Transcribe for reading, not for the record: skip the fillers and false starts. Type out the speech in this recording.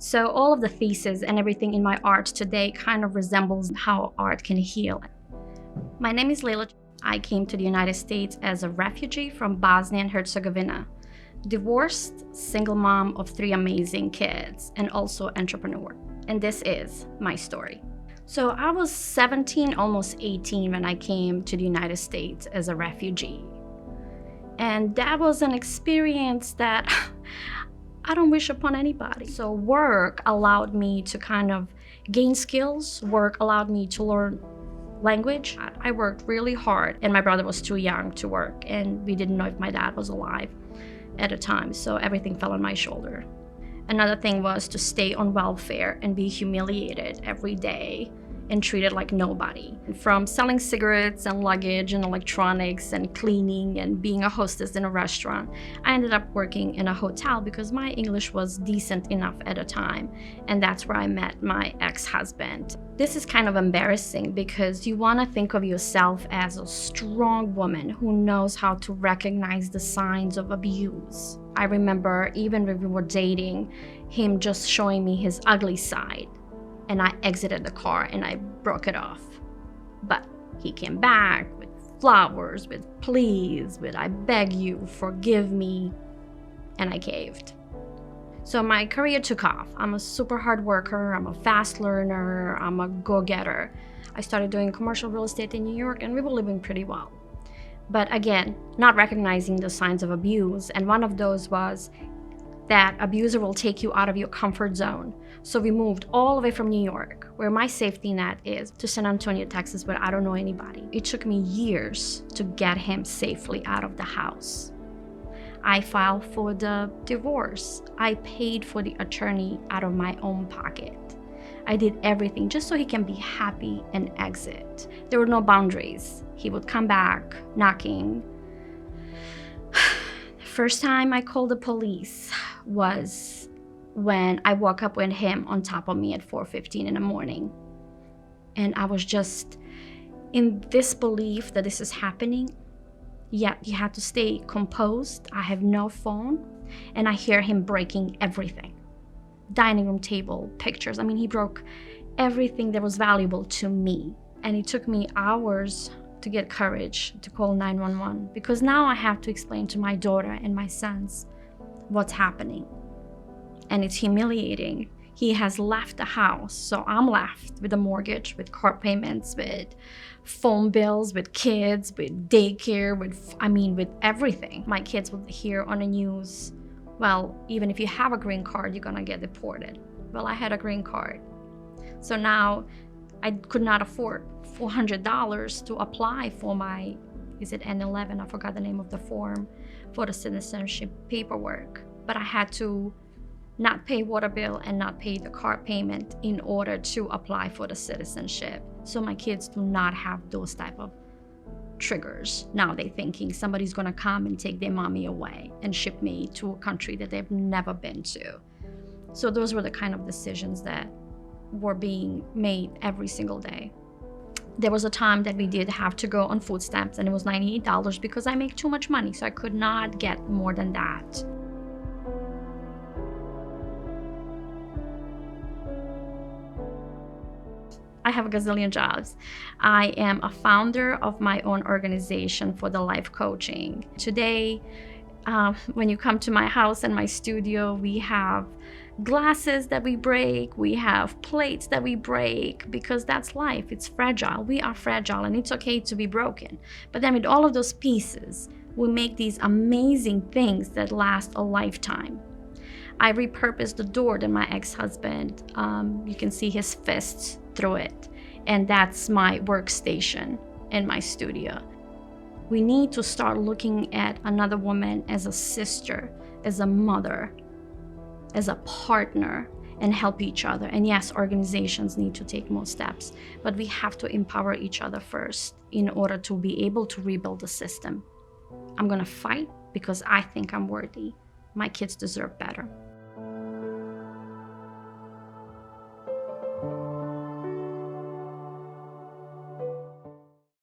So all of the thesis and everything in my art today kind of resembles how art can heal. My name is Lejla. I came to the United States as a refugee from Bosnia and Herzegovina, divorced, single mom of 3 amazing kids, and also entrepreneur. And this is my story. So I was 17, almost 18 when I came to the United States as a refugee. And that was an experience that I don't wish upon anybody. So work allowed me to kind of gain skills. Work allowed me to learn language. I worked really hard, and my brother was too young to work, and we didn't know if my dad was alive at the time, so everything fell on my shoulder. Another thing was to stay on welfare and be humiliated every day and treated like nobody. From selling cigarettes and luggage and electronics and cleaning and being a hostess in a restaurant, I ended up working in a hotel because my English was decent enough at the time, and that's where I met my ex-husband. This is kind of embarrassing because you want to think of yourself as a strong woman who knows how to recognize the signs of abuse. I remember even when we were dating, him just showing me his ugly side. And I exited the car and I broke it off. But he came back with flowers, with please, with I beg you, forgive me, and I caved. So my career took off. I'm a super hard worker, I'm a fast learner, I'm a go-getter. I started doing commercial real estate in New York and we were living pretty well. But again, not recognizing the signs of abuse, and one of those was that abuser will take you out of your comfort zone. So we moved all the way from New York, where my safety net is, to San Antonio, Texas, where I don't know anybody. It took me years to get him safely out of the house. I filed for the divorce. I paid for the attorney out of my own pocket. I did everything just so he can be happy and exit. There were no boundaries. He would come back knocking. First time I called the police was when I woke up with him on top of me at 4:15 in the morning. And I was just in disbelief that this is happening, yet you have to stay composed. I have no phone, and I hear him breaking everything. Dining room table, pictures. I mean, he broke everything that was valuable to me. And it took me hours to get courage to call 911, because now I have to explain to my daughter and my sons what's happening. And it's humiliating. He has left the house, so I'm left with a mortgage, with car payments, with phone bills, with kids, with daycare, with everything. My kids will hear on the news, well, even if you have a green card, you're gonna get deported. Well, I had a green card. So now I could not afford $400 to apply for my, is it N11? I forgot the name of the form for the citizenship paperwork. But I had to not pay water bill and not pay the car payment in order to apply for the citizenship. So my kids do not have those type of triggers. Now they're thinking somebody's gonna come and take their mommy away and ship me to a country that they've never been to. So those were the kind of decisions that were being made every single day. There was a time that we did have to go on food stamps, and it was $98 because I make too much money, so I could not get more than that. I have a gazillion jobs. I am a founder of my own organization for the life coaching. Today, when you come to my house and my studio, we have glasses that we break, we have plates that we break, because that's life. It's fragile. We are fragile, and it's okay to be broken. But then with all of those pieces, we make these amazing things that last a lifetime. I repurposed the door that my ex-husband, you can see his fists through it, and that's my workstation in my studio. We need to start looking at another woman as a sister, as a mother, as a partner, and help each other. And yes, organizations need to take more steps, but we have to empower each other first in order to be able to rebuild the system. I'm gonna fight because I think I'm worthy. My kids deserve better.